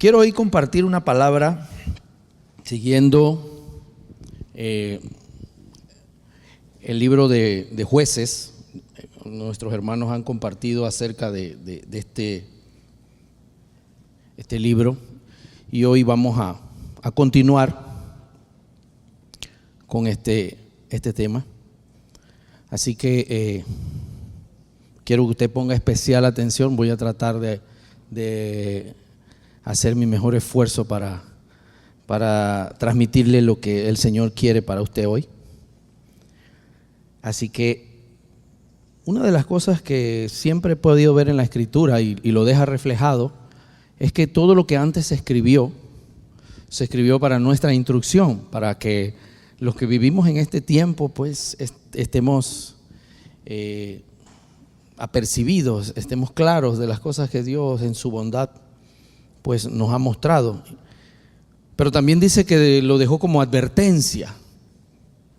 Quiero hoy compartir una palabra siguiendo el libro de Jueces. Nuestros hermanos han compartido acerca de este libro y hoy vamos a continuar con este tema. Así que quiero que usted ponga especial atención. Voy a tratar de hacer mi mejor esfuerzo para transmitirle lo que el Señor quiere para usted hoy. Así que una de las cosas que siempre he podido ver en la Escritura y lo deja reflejado es que todo lo que antes se escribió para nuestra instrucción, para que los que vivimos en este tiempo pues estemos apercibidos, estemos claros de las cosas que Dios en su bondad pues nos ha mostrado. Pero también dice que lo dejó como advertencia.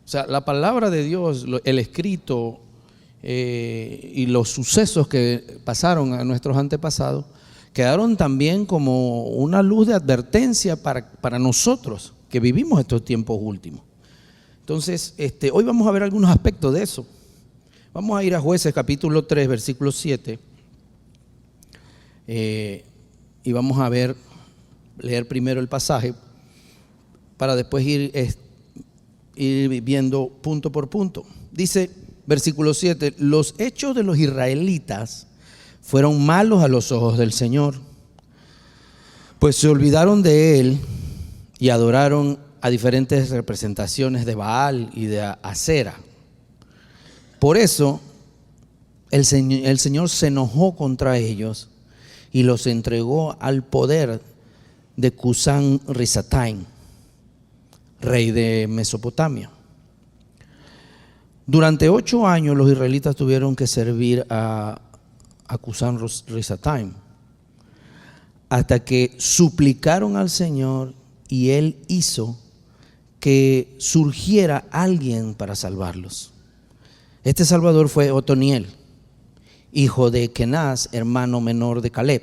O sea, la palabra de Dios, el escrito y los sucesos que pasaron a nuestros antepasados quedaron también como una luz de advertencia para nosotros que vivimos estos tiempos últimos. Entonces, hoy vamos a ver algunos aspectos de eso. Vamos a ir a Jueces capítulo 3, versículo 7. Y vamos a leer primero el pasaje para después ir viendo punto por punto. Dice, versículo 7, los hechos de los israelitas fueron malos a los ojos del Señor, pues se olvidaron de Él y adoraron a diferentes representaciones de Baal y de Acera. Por eso el Señor se enojó contra ellos y los entregó al poder de Cusán Risataim, rey de Mesopotamia. Durante 8 años los israelitas tuvieron que servir a Cusán Risataim, hasta que suplicaron al Señor y Él hizo que surgiera alguien para salvarlos. Este salvador fue Otoniel, hijo de Kenaz, hermano menor de Caleb.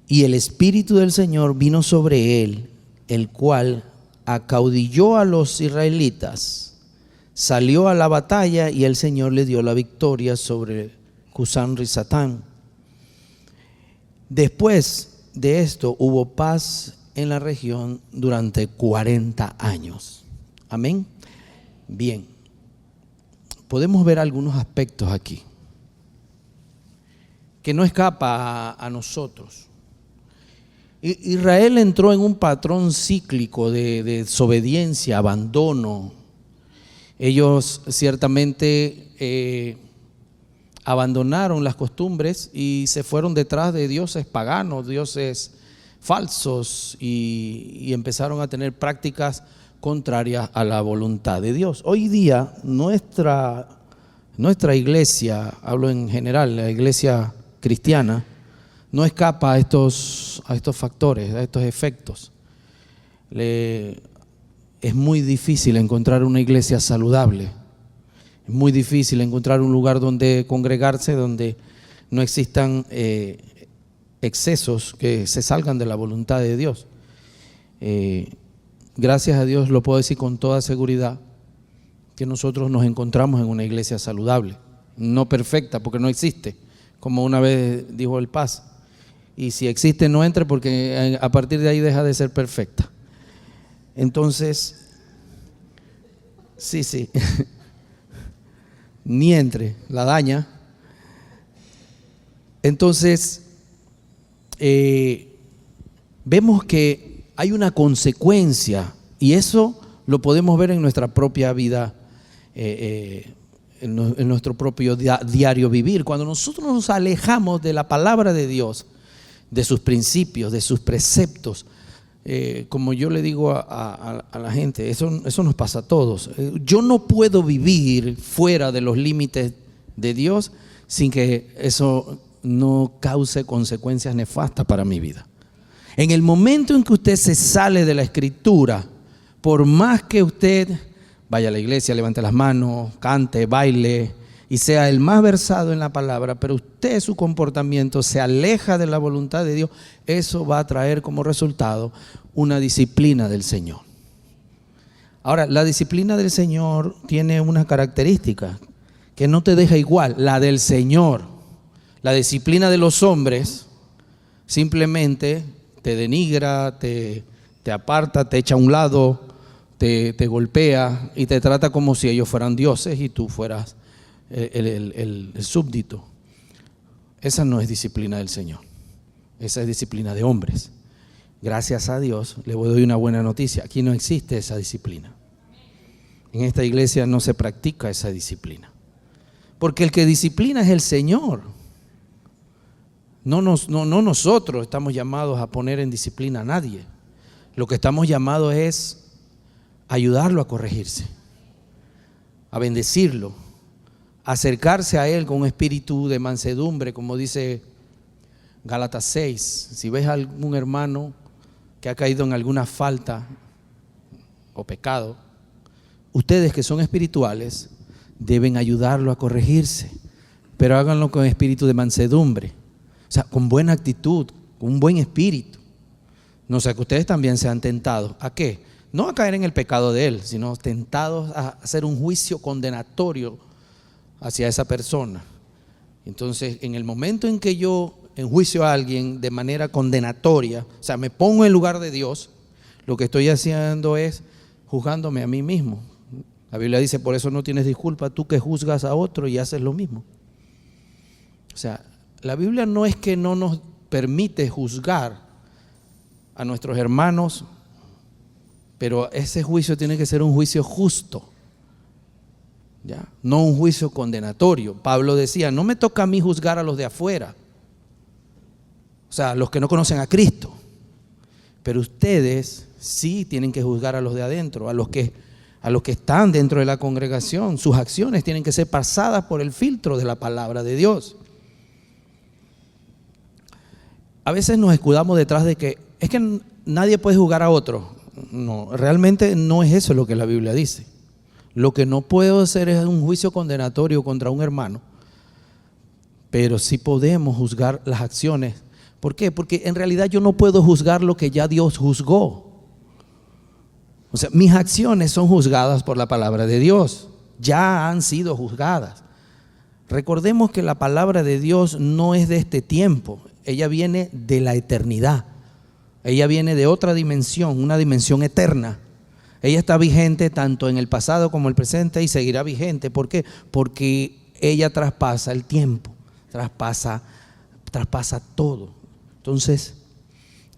Y el Espíritu del Señor vino sobre él, el cual acaudilló a los israelitas, salió a la batalla y el Señor le dio la victoria sobre Cusán Risataim. Después de esto hubo paz en la región durante 40 años. Amén. Bien. Podemos ver algunos aspectos aquí que no escapa a nosotros. Israel entró en un patrón cíclico de desobediencia, abandono. Ellos ciertamente abandonaron las costumbres y se fueron detrás de dioses paganos, dioses falsos y empezaron a tener prácticas contrarias a la voluntad de Dios. Hoy día nuestra iglesia, hablo en general, la iglesia cristiana, no escapa a estos factores, a estos efectos. Es muy difícil encontrar una iglesia saludable. Es muy difícil encontrar un lugar donde congregarse, donde no existan excesos que se salgan de la voluntad de Dios. Gracias a Dios lo puedo decir con toda seguridad que nosotros nos encontramos en una iglesia saludable, no perfecta porque no existe, como una vez dijo el Paz, y si existe no entre porque a partir de ahí deja de ser perfecta. Entonces, sí, ni entre, la daña. Entonces, vemos que hay una consecuencia y eso lo podemos ver en nuestra propia vida, en nuestro propio diario vivir. Cuando nosotros nos alejamos de la palabra de Dios, de sus principios, de sus preceptos, como yo le digo a la gente, eso nos pasa a todos. Yo no puedo vivir fuera de los límites de Dios sin que eso no cause consecuencias nefastas para mi vida. En el momento en que usted se sale de la Escritura, por más que usted vaya a la iglesia, levante las manos, cante, baile y sea el más versado en la palabra, pero usted, su comportamiento se aleja de la voluntad de Dios, eso va a traer como resultado una disciplina del Señor. Ahora, la disciplina del Señor tiene una característica que no te deja igual, la del Señor. La disciplina de los hombres simplemente te denigra, te aparta, te echa a un lado, te golpea y te trata como si ellos fueran dioses y tú fueras el súbdito. Esa no es disciplina del Señor, esa es disciplina de hombres. Gracias a Dios le doy una buena noticia, aquí no existe esa disciplina. En esta iglesia no se practica esa disciplina, porque el que disciplina es el Señor. No nosotros estamos llamados a poner en disciplina a nadie. Lo que estamos llamados es ayudarlo a corregirse, a bendecirlo, a acercarse a Él con un espíritu de mansedumbre, como dice Gálatas 6. Si ves a algún hermano que ha caído en alguna falta o pecado, ustedes que son espirituales deben ayudarlo a corregirse, pero háganlo con espíritu de mansedumbre, o sea, con buena actitud, con un buen espíritu. No sea que ustedes también sean tentados. ¿A qué? No a caer en el pecado de él, sino tentados a hacer un juicio condenatorio hacia esa persona. Entonces, en el momento en que yo enjuicio a alguien de manera condenatoria, o sea, me pongo en lugar de Dios, lo que estoy haciendo es juzgándome a mí mismo. La Biblia dice, por eso no tienes disculpa tú que juzgas a otro y haces lo mismo. O sea, la Biblia no es que no nos permite juzgar a nuestros hermanos, pero ese juicio tiene que ser un juicio justo, ¿ya? No un juicio condenatorio. Pablo decía, no me toca a mí juzgar a los de afuera, o sea, los que no conocen a Cristo, pero ustedes sí tienen que juzgar a los de adentro, a los que están dentro de la congregación. Sus acciones tienen que ser pasadas por el filtro de la palabra de Dios. A veces nos escudamos detrás de que es que nadie puede juzgar a otro. No, realmente no es eso lo que la Biblia dice. Lo que no puedo hacer es un juicio condenatorio contra un hermano, pero sí podemos juzgar las acciones. ¿Por qué? Porque en realidad yo no puedo juzgar lo que ya Dios juzgó. O sea, mis acciones son juzgadas por la palabra de Dios, ya han sido juzgadas. Recordemos que la palabra de Dios no es de este tiempo, ella viene de la eternidad. Ella viene de otra dimensión, una dimensión eterna. Ella está vigente tanto en el pasado como en el presente y seguirá vigente. ¿Por qué? Porque ella traspasa el tiempo, traspasa todo. Entonces,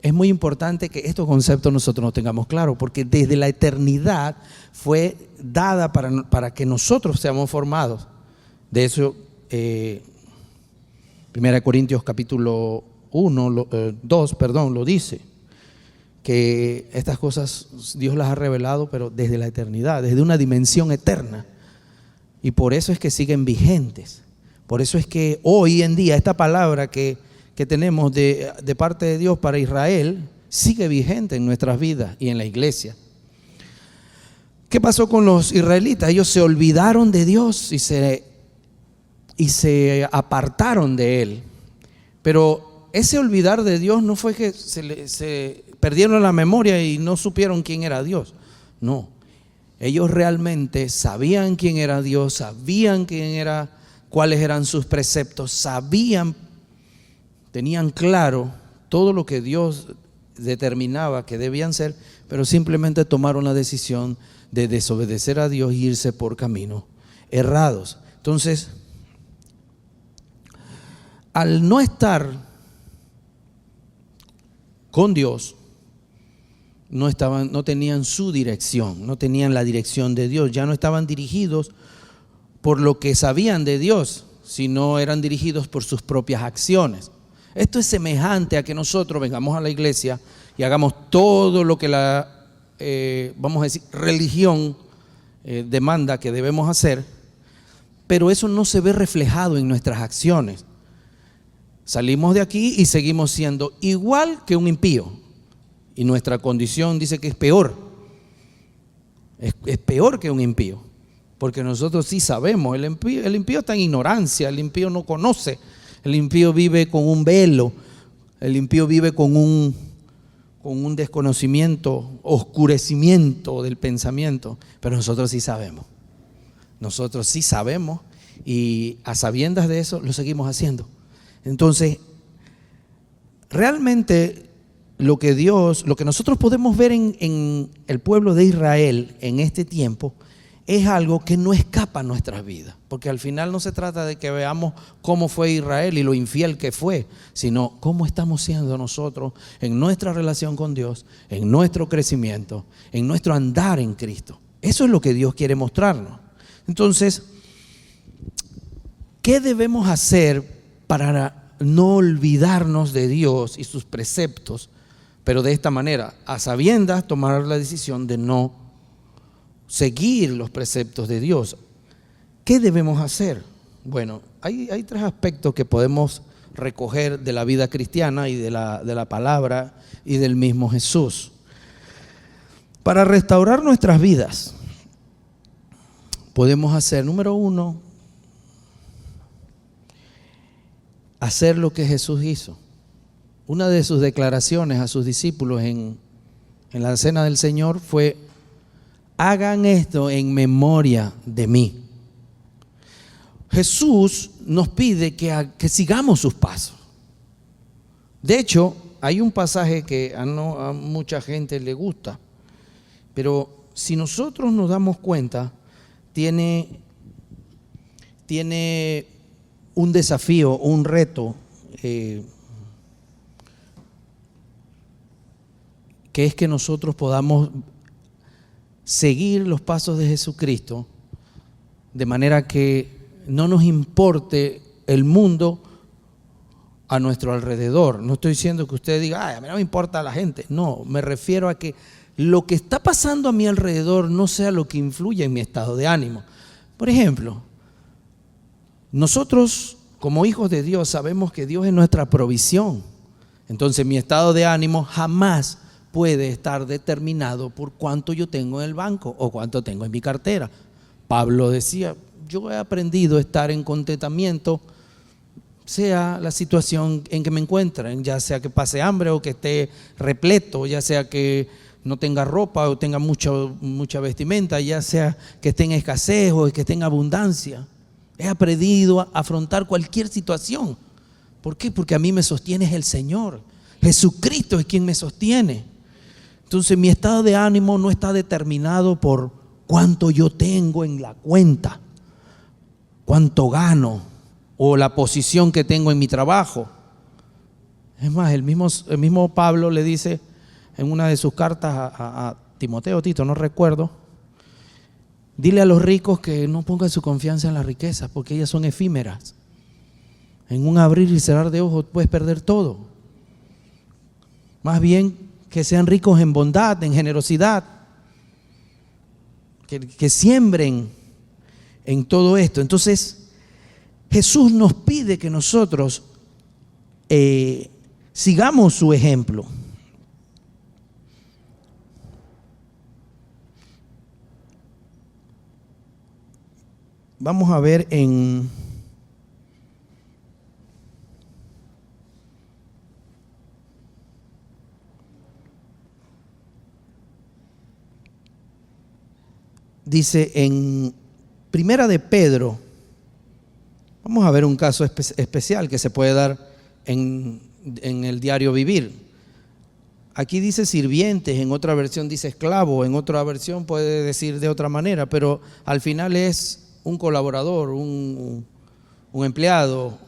es muy importante que estos conceptos nosotros nos tengamos claros, porque desde la eternidad fue dada para que nosotros seamos formados. De eso, 1 Corintios capítulo 2, lo dice, que estas cosas Dios las ha revelado, pero desde la eternidad, desde una dimensión eterna. Y por eso es que siguen vigentes. Por eso es que hoy en día esta palabra que tenemos de parte de Dios para Israel sigue vigente en nuestras vidas y en la iglesia. ¿Qué pasó con los israelitas? Ellos se olvidaron de Dios y se apartaron de Él. Pero ese olvidar de Dios no fue que se perdieron la memoria y no supieron quién era Dios. No, ellos realmente sabían quién era Dios, sabían quién era, cuáles eran sus preceptos, tenían claro todo lo que Dios determinaba que debían ser, pero simplemente tomaron la decisión de desobedecer a Dios e irse por caminos errados. Entonces, al no estar con Dios, no tenían su dirección, no tenían la dirección de Dios, ya no estaban dirigidos por lo que sabían de Dios, sino eran dirigidos por sus propias acciones. Esto es semejante a que nosotros vengamos a la iglesia y hagamos todo lo que la, vamos a decir, religión demanda que debemos hacer, pero eso no se ve reflejado en nuestras acciones. Salimos de aquí y seguimos siendo igual que un impío, y nuestra condición dice que es peor, es peor que un impío. porque nosotros sí sabemos. El impío está en ignorancia, el impío no conoce, el impío vive con un velo, el impío vive con un desconocimiento, oscurecimiento del pensamiento, pero nosotros sí sabemos. Nosotros sí sabemos y a sabiendas de eso lo seguimos haciendo. Entonces, realmente lo que nosotros podemos ver en el pueblo de Israel en este tiempo es algo que no escapa a nuestras vidas, porque al final no se trata de que veamos cómo fue Israel y lo infiel que fue, sino cómo estamos siendo nosotros en nuestra relación con Dios, en nuestro crecimiento, en nuestro andar en Cristo. Eso es lo que Dios quiere mostrarnos. Entonces, ¿qué debemos hacer para no olvidarnos de Dios y sus preceptos? Pero de esta manera, a sabiendas, tomar la decisión de no seguir los preceptos de Dios. ¿Qué debemos hacer? Bueno, hay tres aspectos que podemos recoger de la vida cristiana y de la palabra y del mismo Jesús. Para restaurar nuestras vidas, podemos hacer, número uno, hacer lo que Jesús hizo. Una de sus declaraciones a sus discípulos en la cena del Señor fue: hagan esto en memoria de mí. Jesús nos pide que sigamos sus pasos. De hecho, hay un pasaje que a mucha gente le gusta, pero si nosotros nos damos cuenta, tiene un desafío, un reto, que es que nosotros podamos seguir los pasos de Jesucristo de manera que no nos importe el mundo a nuestro alrededor. No estoy diciendo que usted diga: ay, a mí no me importa la gente. No, me refiero a que lo que está pasando a mi alrededor no sea lo que influye en mi estado de ánimo. Por ejemplo, nosotros como hijos de Dios sabemos que Dios es nuestra provisión. Entonces mi estado de ánimo jamás puede estar determinado por cuánto yo tengo en el banco o cuánto tengo en mi cartera. Pablo decía: yo he aprendido a estar en contentamiento, sea la situación en que me encuentren, ya sea que pase hambre o que esté repleto, ya sea que no tenga ropa o tenga mucha vestimenta, ya sea que esté en escasez o que esté en abundancia. He aprendido a afrontar cualquier situación. ¿Por qué? Porque a mí me sostiene el Señor. Jesucristo es quien me sostiene. Entonces mi estado de ánimo no está determinado por cuánto yo tengo en la cuenta, cuánto gano o la posición que tengo en mi trabajo. Es más, el mismo Pablo le dice en una de sus cartas a Timoteo, Tito, no recuerdo: dile a los ricos que no pongan su confianza en las riquezas, porque ellas son efímeras. En un abrir y cerrar de ojos puedes perder todo. Más bien que sean ricos en bondad, en generosidad, que siembren en todo esto. Entonces, Jesús nos pide que nosotros sigamos su ejemplo. Vamos a ver dice en Primera de Pedro, vamos a ver un caso especial que se puede dar en el diario vivir. Aquí dice sirvientes, en otra versión dice esclavo, en otra versión puede decir de otra manera, pero al final es un colaborador, un empleado,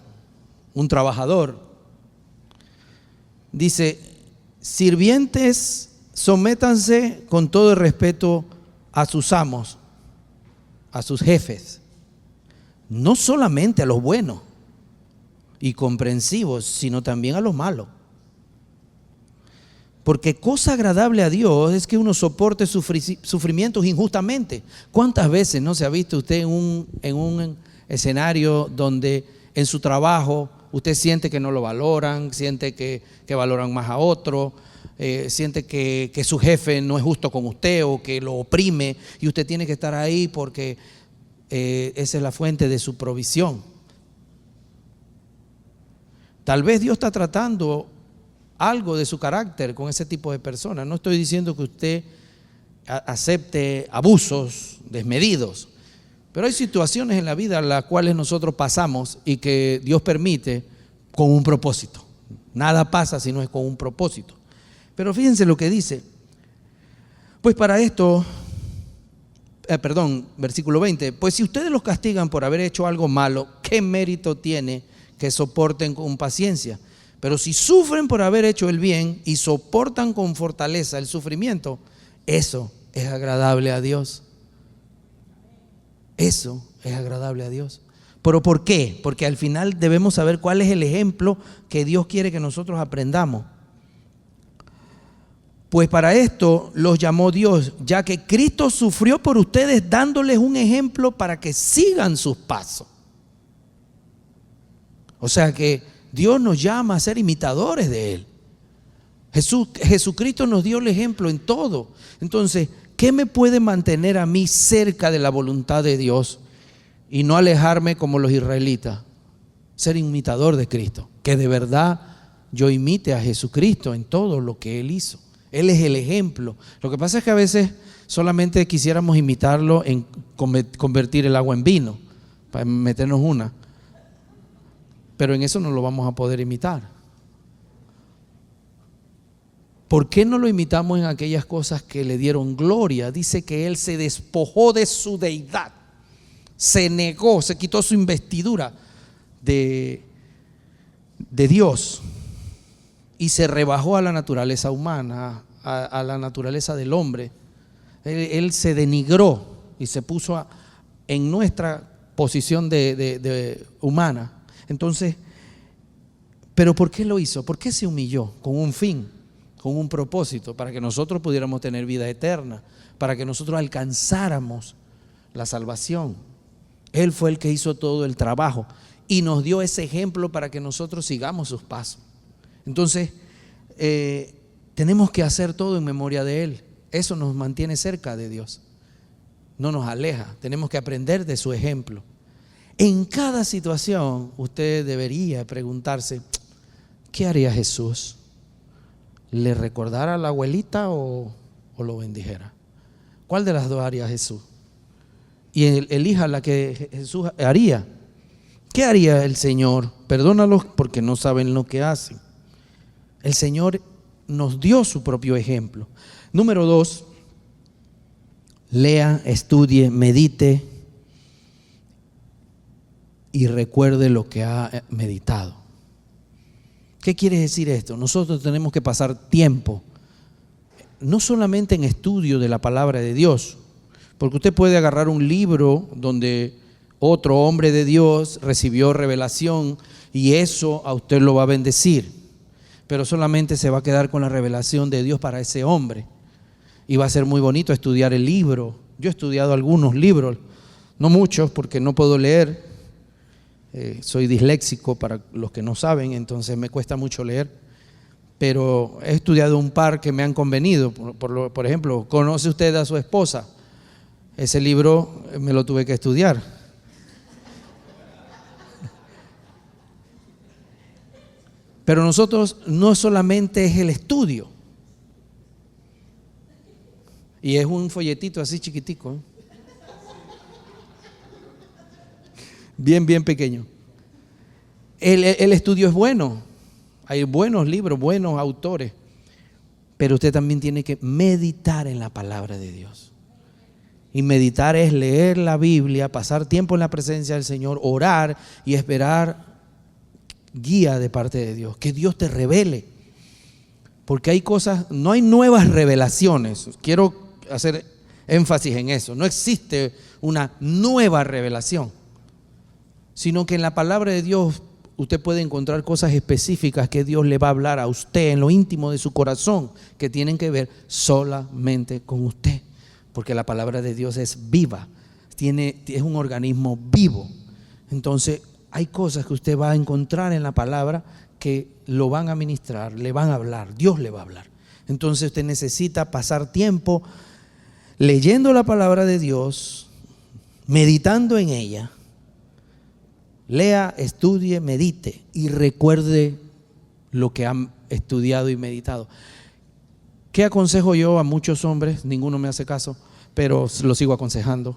un trabajador. Dice: sirvientes, sométanse con todo el respeto a sus amos, a sus jefes, no solamente a los buenos y comprensivos, sino también a los malos. Porque cosa agradable a Dios es que uno soporte sufrimientos injustamente. ¿Cuántas veces no se ha visto usted en un escenario donde en su trabajo usted siente que no lo valoran, siente que valoran más a otro, siente que su jefe no es justo con usted o que lo oprime y usted tiene que estar ahí porque esa es la fuente de su provisión. Tal vez Dios está tratando algo de su carácter con ese tipo de personas. No estoy diciendo que usted acepte abusos desmedidos, pero hay situaciones en la vida en las cuales nosotros pasamos y que Dios permite con un propósito. Nada pasa si no es con un propósito. Pero fíjense lo que dice. Pues para esto, versículo 20, pues si ustedes los castigan por haber hecho algo malo, ¿qué mérito tiene que soporten con paciencia? Pero si sufren por haber hecho el bien y soportan con fortaleza el sufrimiento, eso es agradable a Dios. Eso es agradable a Dios. ¿Pero por qué? Porque al final debemos saber cuál es el ejemplo que Dios quiere que nosotros aprendamos. Pues para esto los llamó Dios, ya que Cristo sufrió por ustedes, dándoles un ejemplo para que sigan sus pasos. O sea que Dios nos llama a ser imitadores de Él. Jesucristo nos dio el ejemplo en todo. Entonces, ¿qué me puede mantener a mí cerca de la voluntad de Dios y no alejarme como los israelitas? Ser imitador de Cristo, que de verdad yo imite a Jesucristo en todo lo que Él hizo. Él es el ejemplo. Lo que pasa es que a veces solamente quisiéramos imitarlo en convertir el agua en vino, para meternos una. Pero en eso no lo vamos a poder imitar. ¿Por qué no lo imitamos en aquellas cosas que le dieron gloria? Dice que Él se despojó de su deidad, se negó, se quitó su investidura de Dios y se rebajó a la naturaleza humana, a la naturaleza del hombre. Él se denigró y se puso en nuestra posición de humana. Entonces, ¿pero por qué lo hizo? ¿Por qué se humilló? Con un fin, con un propósito, para que nosotros pudiéramos tener vida eterna, para que nosotros alcanzáramos la salvación. Él fue el que hizo todo el trabajo y nos dio ese ejemplo para que nosotros sigamos sus pasos. Entonces, tenemos que hacer todo en memoria de Él. Eso nos mantiene cerca de Dios, no nos aleja. Tenemos que aprender de su ejemplo. En cada situación usted debería preguntarse, ¿qué haría Jesús? ¿Le recordara a la abuelita o lo bendijera? ¿Cuál de las dos haría Jesús? Y elija la que Jesús haría. ¿Qué haría el Señor? Perdónalos porque no saben lo que hacen. El Señor nos dio su propio ejemplo. Número 2, lea, estudie, medite y recuerde lo que ha meditado. ¿Qué quiere decir esto? Nosotros tenemos que pasar tiempo, no solamente en estudio de la palabra de Dios, porque usted puede agarrar un libro donde otro hombre de Dios recibió revelación y eso a usted lo va a bendecir, pero solamente se va a quedar con la revelación de Dios para ese hombre. Y va a ser muy bonito estudiar el libro. Yo he estudiado algunos libros, no muchos porque no puedo leer. Soy disléxico para los que no saben, entonces me cuesta mucho leer. Pero he estudiado un par que me han convenido. Por ejemplo, ¿conoce usted a su esposa? Ese libro me lo tuve que estudiar. Pero nosotros no solamente es el estudio. Y es un folletito así chiquitico, ¿eh? Bien pequeño. El estudio es bueno. Hay buenos libros, buenos autores. Pero usted también tiene que meditar en la palabra de Dios. Y meditar es leer la Biblia, pasar tiempo en la presencia del Señor, orar y esperar guía de parte de Dios, que Dios te revele, porque hay cosas, no hay nuevas revelaciones. Quiero hacer énfasis en eso. No existe una nueva revelación, sino que en la palabra de Dios usted puede encontrar cosas específicas que Dios le va a hablar a usted en lo íntimo de su corazón, que tienen que ver solamente con usted, porque la palabra de Dios es viva, es un organismo vivo. Entonces hay cosas que usted va a encontrar en la palabra que lo van a ministrar, le van a hablar, Dios le va a hablar. Entonces usted necesita pasar tiempo leyendo la palabra de Dios, meditando en ella, lea, estudie, medite y recuerde lo que han estudiado y meditado. ¿Qué aconsejo yo a muchos hombres? Ninguno me hace caso, pero lo sigo aconsejando.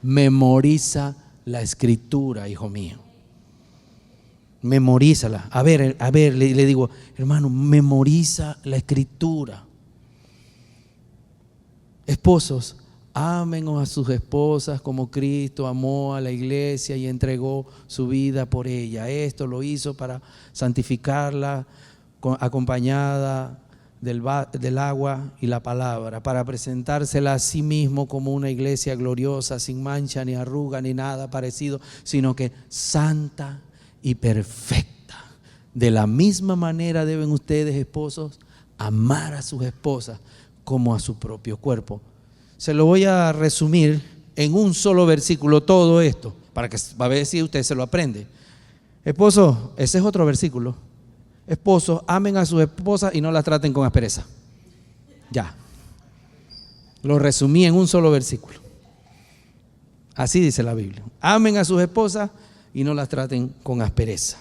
Memoriza la escritura, hijo mío. Memorízala. A ver, le digo, hermano, memoriza la escritura. Esposos, amen a sus esposas como Cristo amó a la iglesia y entregó su vida por ella. Esto lo hizo para santificarla, acompañada del agua y la palabra, para presentársela a sí mismo como una iglesia gloriosa, sin mancha ni arruga ni nada parecido, sino que santa y perfecta. De la misma manera deben ustedes, esposos, amar a sus esposas como a su propio cuerpo. Se lo voy a resumir en un solo versículo todo esto, para ver si usted se lo aprende. Esposo, ese es otro versículo. Esposos, amen a sus esposas y no las traten con aspereza. Ya. Lo resumí en un solo versículo. Así dice la Biblia. Amen a sus esposas y no las traten con aspereza.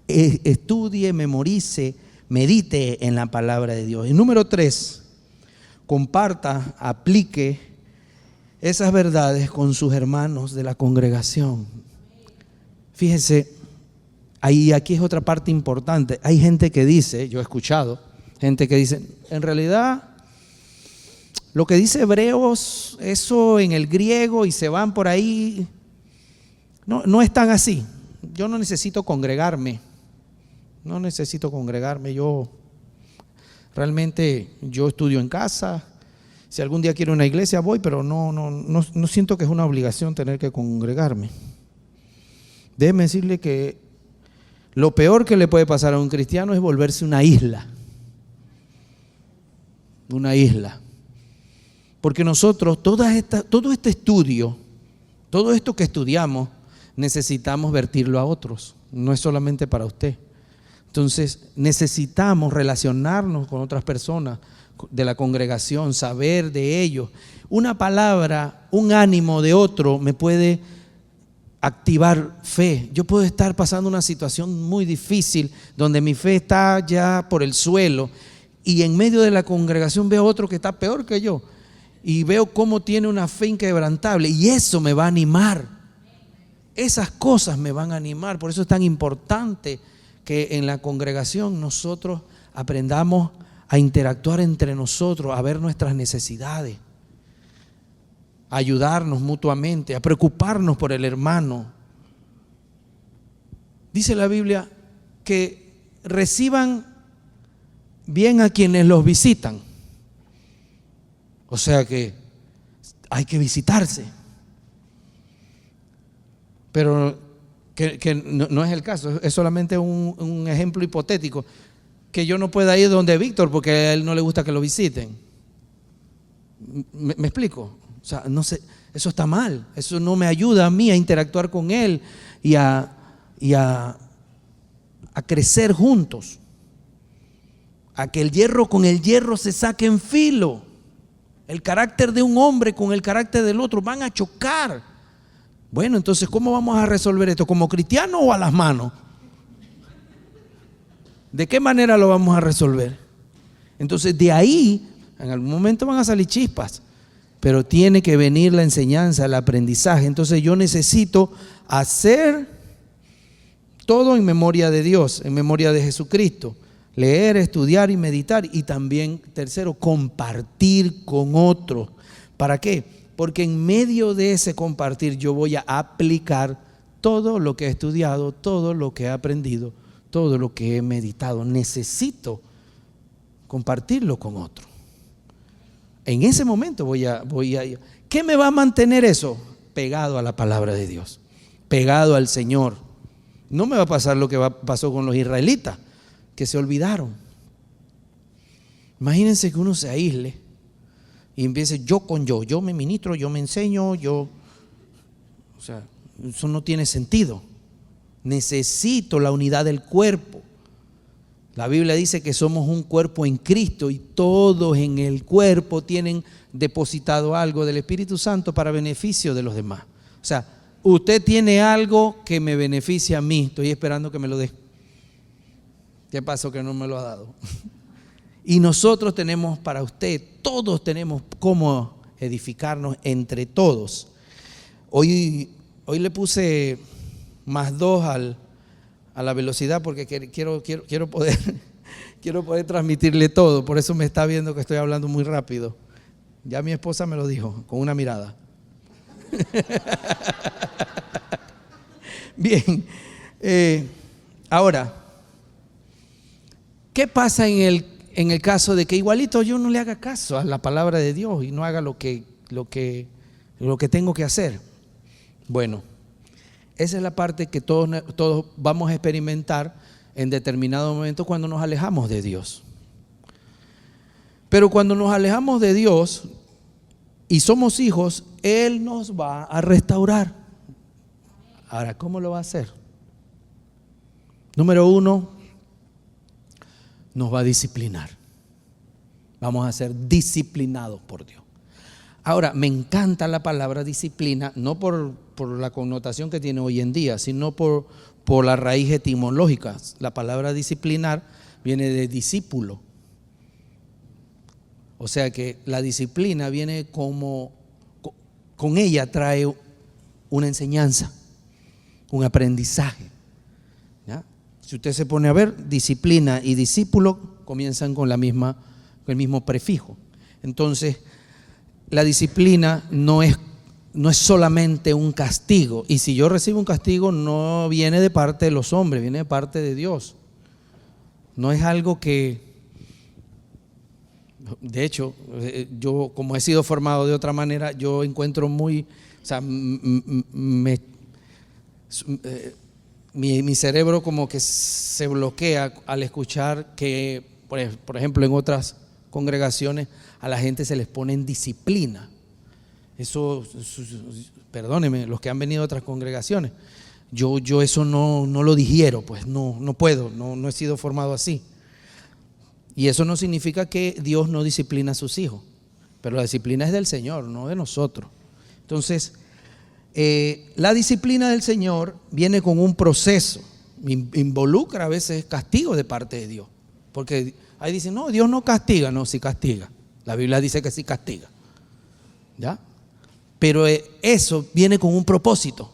Estudie, memorice, medite en la palabra de Dios. Y número 3, comparta, aplique esas verdades con sus hermanos de la congregación. Fíjese, aquí es otra parte importante. Hay gente que dice, yo he escuchado, gente que dice, en realidad lo que dice Hebreos, eso en el griego y se van por ahí, no es tan así. Yo no necesito congregarme, yo realmente estudio en casa. Si algún día quiero una iglesia voy, pero no siento que es una obligación tener que congregarme. Déjeme decirle que lo peor que le puede pasar a un cristiano es volverse una isla. Una isla. Porque nosotros, todo este estudio, todo esto que estudiamos, necesitamos vertirlo a otros. No es solamente para usted. Entonces necesitamos relacionarnos con otras personas de la congregación, saber de ellos. Una palabra, un ánimo de otro me puede activar fe. Yo puedo estar pasando una situación muy difícil donde mi fe está ya por el suelo y en medio de la congregación veo otro que está peor que yo y veo cómo tiene una fe inquebrantable y eso me va a animar. Esas cosas me van a animar. Por eso es tan importante que en la congregación nosotros aprendamos a interactuar entre nosotros, a ver nuestras necesidades, a ayudarnos mutuamente, a preocuparnos por el hermano. Dice la Biblia que reciban bien a quienes los visitan. O sea que hay que visitarse. Pero que no es el caso, es solamente un ejemplo hipotético. Que yo no pueda ir donde Víctor porque a él no le gusta que lo visiten. ¿Me explico? O sea, no sé, eso está mal. Eso no me ayuda a mí a interactuar con él y a crecer juntos. A que el hierro con el hierro se saque en filo. El carácter de un hombre con el carácter del otro van a chocar. Bueno, entonces, ¿cómo vamos a resolver esto? ¿Como cristianos o a las manos? ¿De qué manera lo vamos a resolver? Entonces, de ahí, en algún momento van a salir chispas, pero tiene que venir la enseñanza, el aprendizaje. Entonces, yo necesito hacer todo en memoria de Dios, en memoria de Jesucristo. Leer, estudiar y meditar. Y también, tercero, compartir con otros. ¿Para qué? Porque en medio de ese compartir yo voy a aplicar todo lo que he estudiado, todo lo que he aprendido, todo lo que he meditado. Necesito compartirlo con otro. En ese momento voy a ¿qué me va a mantener eso? Pegado a la palabra de Dios, pegado al Señor. No me va a pasar lo que pasó con los israelitas, que se olvidaron. Imagínense que uno se aísle y empiece yo me ministro, yo me enseño, o sea, eso no tiene sentido. Necesito la unidad del cuerpo. La Biblia dice que somos un cuerpo en Cristo y todos en el cuerpo tienen depositado algo del Espíritu Santo para beneficio de los demás. sea, usted tiene algo que me beneficia a mí, estoy esperando que me lo dé. ¿Qué pasó que no me lo ha dado? Y nosotros tenemos para usted, todos tenemos cómo edificarnos entre todos. Hoy le puse +2 a la velocidad porque quiero poder transmitirle todo. Por eso me está viendo que estoy hablando muy rápido. Ya mi esposa me lo dijo con una mirada. Bien, ahora, ¿qué pasa en el caso de que igualito yo no le haga caso a la palabra de Dios y no haga lo que tengo que hacer? Bueno, esa es la parte que todos vamos a experimentar en determinado momento cuando nos alejamos de Dios. Pero cuando nos alejamos de Dios y somos hijos, Él nos va a restaurar. Ahora, ¿cómo lo va a hacer? Número 1, nos va a disciplinar. Vamos a ser disciplinados por Dios. Ahora, me encanta la palabra disciplina, no por la connotación que tiene hoy en día, sino por la raíz etimológica. La palabra disciplinar viene de discípulo. O sea que la disciplina viene con ella trae una enseñanza, un aprendizaje. ¿Ya? Si usted se pone a ver, disciplina y discípulo comienzan con el mismo prefijo. Entonces, la disciplina no es solamente un castigo. Y si yo recibo un castigo, no viene de parte de los hombres, viene de parte de Dios. No es algo que, de hecho, yo como he sido formado de otra manera, yo encuentro mi cerebro como que se bloquea al escuchar que, por ejemplo, en otras congregaciones a la gente se les pone en disciplina. Eso, perdónenme, los que han venido a otras congregaciones, yo eso no lo digiero, pues no puedo, no he sido formado así. Y eso no significa que Dios no disciplina a sus hijos, pero la disciplina es del Señor, no de nosotros. Entonces, la disciplina del Señor viene con un proceso, involucra a veces castigo de parte de Dios, porque ahí dicen, no, Dios no castiga. No, sí castiga. La Biblia dice que sí castiga. ¿Ya? Pero eso viene con un propósito,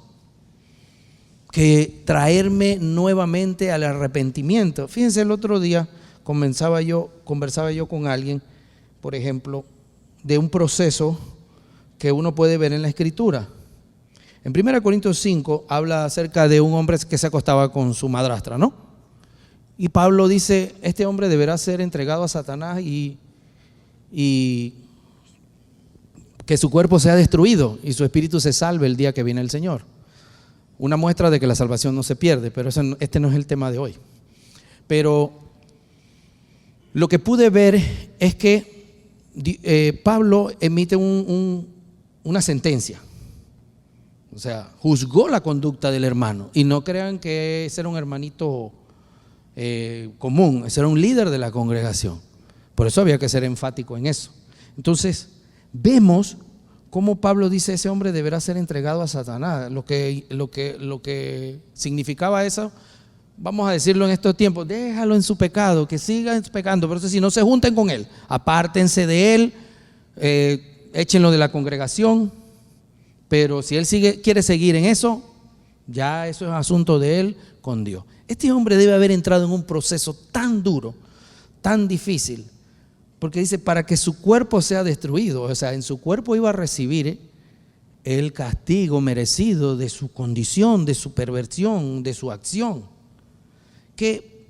que traerme nuevamente al arrepentimiento. Fíjense, el otro día conversaba yo con alguien, por ejemplo, de un proceso que uno puede ver en la Escritura. En 1 Corintios 5 habla acerca de un hombre que se acostaba con su madrastra, ¿no? Y Pablo dice, este hombre deberá ser entregado a Satanás y que su cuerpo sea destruido y su espíritu se salve el día que viene el Señor. Una muestra de que la salvación no se pierde, pero este no es el tema de hoy. Pero lo que pude ver es que Pablo emite una sentencia. O sea, juzgó la conducta del hermano. Y no crean que ese era un hermanito común, ese era un líder de la congregación. Por eso había que ser enfático en eso. Entonces, vemos cómo Pablo dice, ese hombre deberá ser entregado a Satanás. Lo que significaba eso, vamos a decirlo en estos tiempos, déjalo en su pecado, que siga pecando, pero si no se junten con él, apártense de él, échenlo de la congregación. Pero si él quiere seguir en eso, ya eso es asunto de él con Dios. Este hombre debe haber entrado en un proceso tan duro, tan difícil, porque dice, para que su cuerpo sea destruido. O sea, en su cuerpo iba a recibir el castigo merecido de su condición, de su perversión, de su acción. Que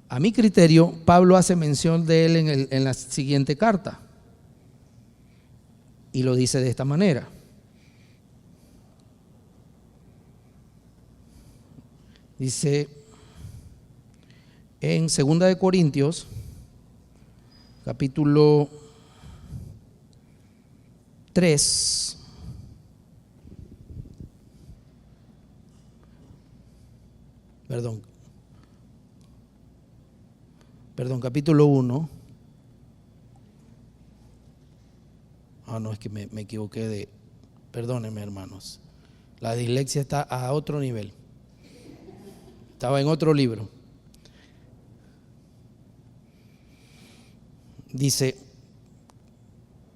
a mi criterio, Pablo hace mención de él en la siguiente carta. Y lo dice de esta manera. Dice en 2 de Corintios, capítulo 3, capítulo 1. No, es que me equivoqué perdónenme, hermanos. La dislexia está a otro nivel. Estaba en otro libro. Dice,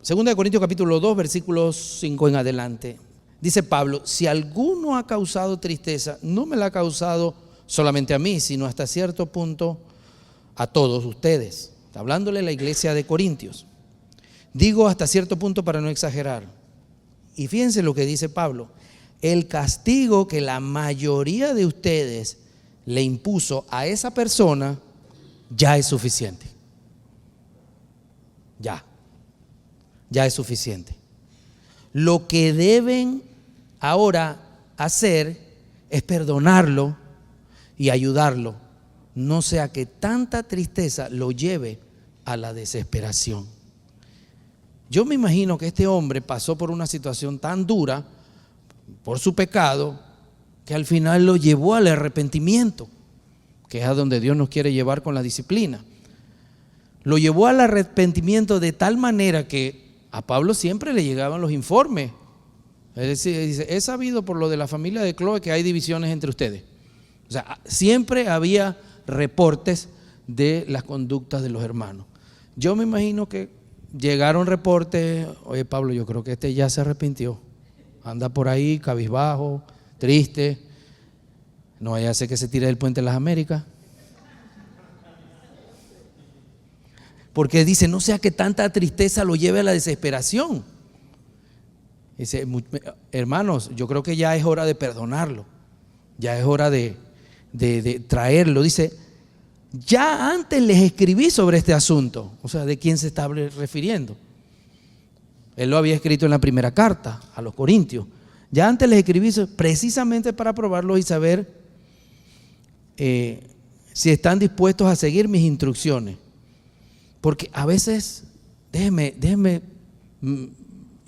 2 Corintios capítulo 2, versículos 5 en adelante. Dice Pablo, si alguno ha causado tristeza, no me la ha causado solamente a mí, sino hasta cierto punto a todos ustedes. Está hablándole a la iglesia de Corintios. Digo hasta cierto punto para no exagerar. Y fíjense lo que dice Pablo. El castigo que la mayoría de ustedes le impuso a esa persona ya es suficiente. Ya es suficiente. Lo que deben ahora hacer es perdonarlo y ayudarlo, no sea que tanta tristeza lo lleve a la desesperación. Yo me imagino que este hombre pasó por una situación tan dura por su pecado que al final lo llevó al arrepentimiento, que es a donde Dios nos quiere llevar con la disciplina. Lo llevó al arrepentimiento de tal manera que a Pablo siempre le llegaban los informes. Es decir, dice, he sabido por lo de la familia de Cloé que hay divisiones entre ustedes. O sea, siempre había reportes de las conductas de los hermanos. Yo me imagino que llegaron reportes, oye Pablo, yo creo que este ya se arrepintió. Anda por ahí, cabizbajo, triste. No vaya a ser que se tire del puente de las Américas. Porque dice, no sea que tanta tristeza lo lleve a la desesperación. Dice, hermanos, yo creo que ya es hora de perdonarlo. Ya es hora de traerlo. Dice, ya antes les escribí sobre este asunto. O sea, ¿de quién se está refiriendo? Él lo había escrito en la primera carta a los Corintios. Ya antes les escribí precisamente para probarlos y saber si están dispuestos a seguir mis instrucciones. Porque a veces, déjeme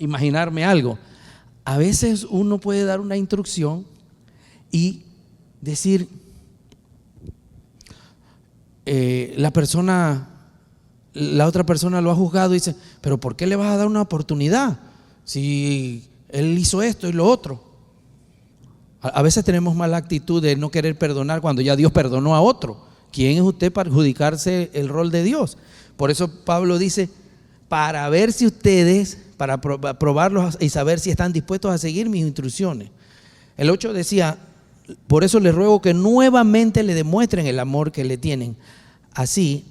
imaginarme algo. A veces uno puede dar una instrucción y decir, la otra persona lo ha juzgado y dice, pero ¿por qué le vas a dar una oportunidad si él hizo esto y lo otro? A veces tenemos mala actitud de no querer perdonar cuando ya Dios perdonó a otro. ¿Quién es usted para adjudicarse el rol de Dios? Por eso Pablo dice, para ver si ustedes, para probarlos y saber si están dispuestos a seguir mis instrucciones. El 8 decía, por eso les ruego que nuevamente le demuestren el amor que le tienen. Así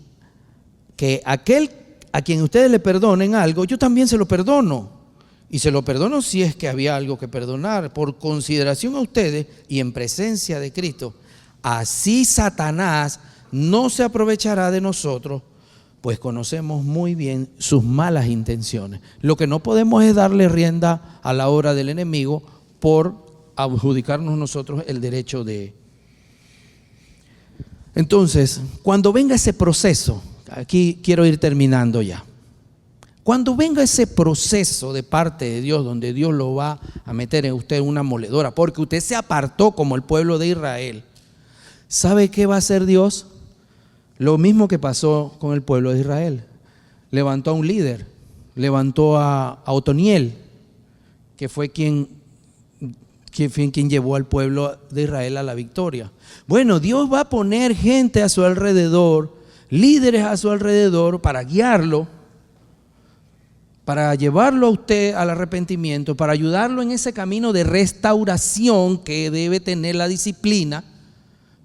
que aquel a quien ustedes le perdonen algo, yo también se lo perdono. Y se lo perdono si es que había algo que perdonar, por consideración a ustedes y en presencia de Cristo. Así Satanás no se aprovechará de nosotros, pues conocemos muy bien sus malas intenciones. Lo que no podemos es darle rienda a la obra del enemigo por adjudicarnos nosotros el derecho de. Entonces, cuando venga ese proceso, aquí quiero ir terminando ya. Cuando venga ese proceso de parte de Dios, donde Dios lo va a meter en usted una moledora, porque usted se apartó como el pueblo de Israel, ¿sabe qué va a hacer Dios? Lo mismo que pasó con el pueblo de Israel. Levantó a un líder, levantó a Otoniel, que fue quien llevó al pueblo de Israel a la victoria. Bueno, Dios va a poner gente a su alrededor, líderes a su alrededor para guiarlo, para llevarlo a usted al arrepentimiento, para ayudarlo en ese camino de restauración que debe tener la disciplina,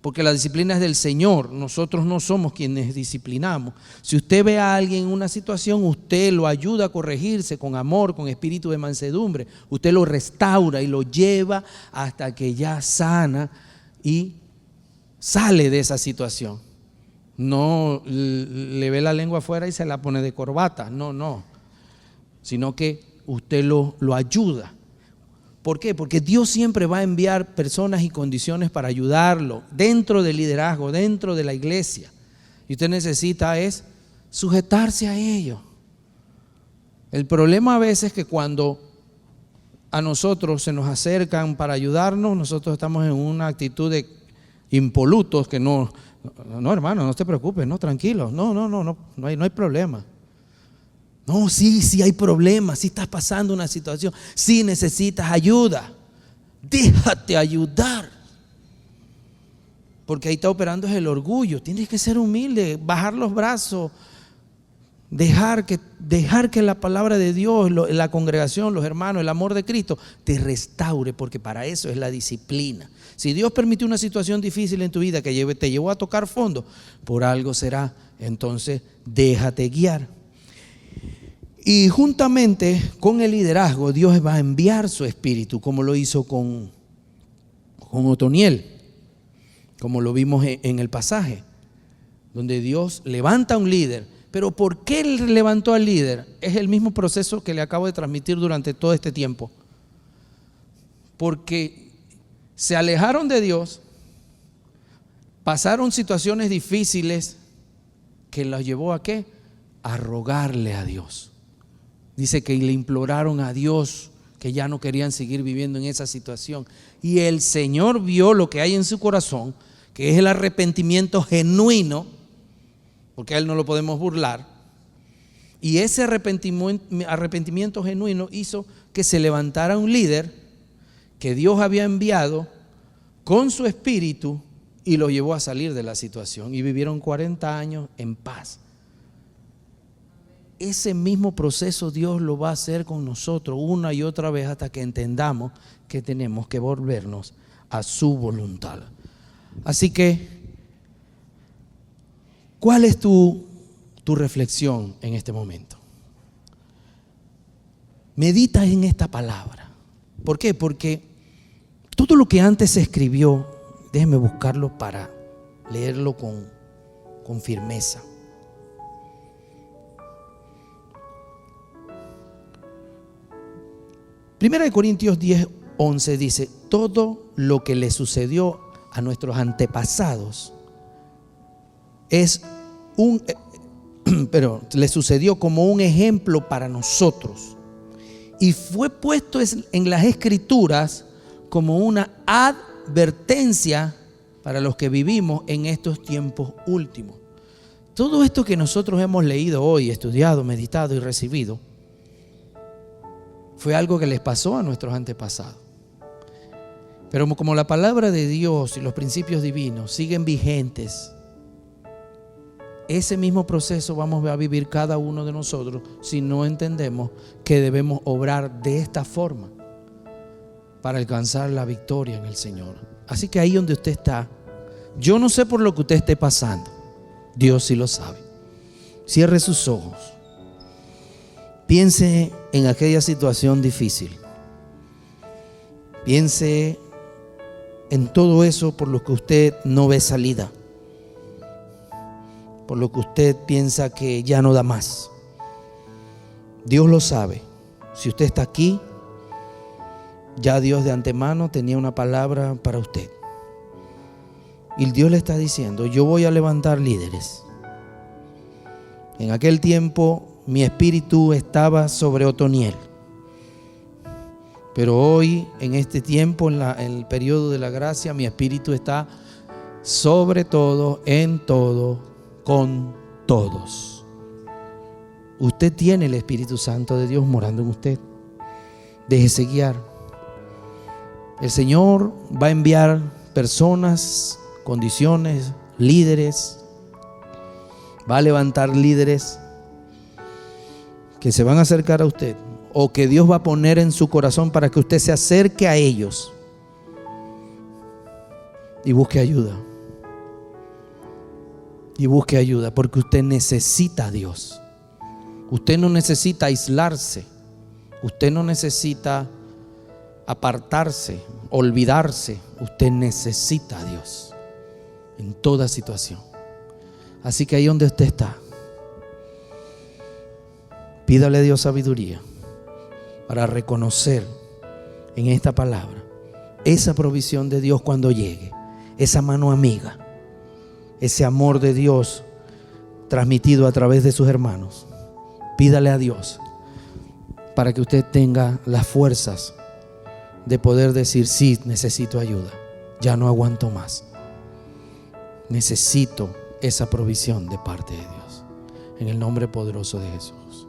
porque la disciplina es del Señor, nosotros no somos quienes disciplinamos. Si usted ve a alguien en una situación, usted lo ayuda a corregirse con amor, con espíritu de mansedumbre, usted lo restaura y lo lleva hasta que ya sana y sale de esa situación. No le ve la lengua afuera y se la pone de corbata, no, sino que usted lo ayuda. ¿Por qué? Porque Dios siempre va a enviar personas y condiciones para ayudarlo dentro del liderazgo, dentro de la iglesia. Y usted necesita es sujetarse a ello. El problema a veces es que cuando a nosotros se nos acercan para ayudarnos, nosotros estamos en una actitud de impolutos que no hermano, no te preocupes, no, tranquilo, no hay problema. No, sí hay problemas, sí estás pasando una situación, sí necesitas ayuda. Déjate ayudar. Porque ahí está operando es el orgullo. Tienes que ser humilde, bajar los brazos, dejar que la palabra de Dios, la congregación, los hermanos, el amor de Cristo te restaure, porque para eso es la disciplina. Si Dios permitió una situación difícil en tu vida que te llevó a tocar fondo, por algo será. Entonces déjate guiar. Y juntamente con el liderazgo, Dios va a enviar su espíritu, como lo hizo con Otoniel, como lo vimos en el pasaje, donde Dios levanta a un líder. Pero ¿por qué él levantó al líder? Es el mismo proceso que le acabo de transmitir durante todo este tiempo. Porque se alejaron de Dios, pasaron situaciones difíciles que los llevó a ¿qué? A rogarle a Dios. Dice que le imploraron a Dios, que ya no querían seguir viviendo en esa situación. Y el Señor vio lo que hay en su corazón, que es el arrepentimiento genuino, porque a Él no lo podemos burlar. Y ese arrepentimiento genuino hizo que se levantara un líder que Dios había enviado con su espíritu y lo llevó a salir de la situación. Y vivieron 40 años en paz. Ese mismo proceso Dios lo va a hacer con nosotros una y otra vez hasta que entendamos que tenemos que volvernos a su voluntad. Así que, ¿cuál es tu reflexión en este momento? Medita en esta palabra. ¿Por qué? Porque todo lo que antes se escribió, déjeme buscarlo para leerlo con firmeza. Primera de Corintios 10:11 dice: todo lo que le sucedió a nuestros antepasados le sucedió como un ejemplo para nosotros, y fue puesto en las Escrituras como una advertencia para los que vivimos en estos tiempos últimos. Todo esto que nosotros hemos leído hoy, estudiado, meditado y recibido, fue algo que les pasó a nuestros antepasados. Pero como la palabra de Dios y los principios divinos siguen vigentes, ese mismo proceso vamos a vivir cada uno de nosotros si no entendemos que debemos obrar de esta forma para alcanzar la victoria en el Señor. Así que ahí donde usted está, yo no sé por lo que usted esté pasando, Dios sí lo sabe. Cierre sus ojos. Piense en aquella situación difícil. Piense en todo eso por lo que usted no ve salida, por lo que usted piensa que ya no da más. Dios lo sabe. Si usted está aquí, ya Dios de antemano tenía una palabra para usted. Y Dios le está diciendo: yo voy a levantar líderes. En aquel tiempo mi espíritu estaba sobre Otoniel, pero hoy, en este tiempo, en el periodo de la gracia, mi espíritu está sobre todo, en todo, con todos. Usted tiene el Espíritu Santo de Dios morando en usted. Déjese guiar. El Señor va a enviar personas, condiciones, líderes. Va a levantar líderes que se van a acercar a usted, o que Dios va a poner en su corazón para que usted se acerque a ellos y busque ayuda. Y busque ayuda, porque usted necesita a Dios. Usted no necesita aislarse. Usted no necesita apartarse, olvidarse. Usted necesita a Dios en toda situación. Así que ahí donde usted está, pídale a Dios sabiduría para reconocer en esta palabra esa provisión de Dios cuando llegue, esa mano amiga, ese amor de Dios transmitido a través de sus hermanos. Pídale a Dios para que usted tenga las fuerzas de poder decir: sí, necesito ayuda, ya no aguanto más, necesito esa provisión de parte de Dios, en el nombre poderoso de Jesús.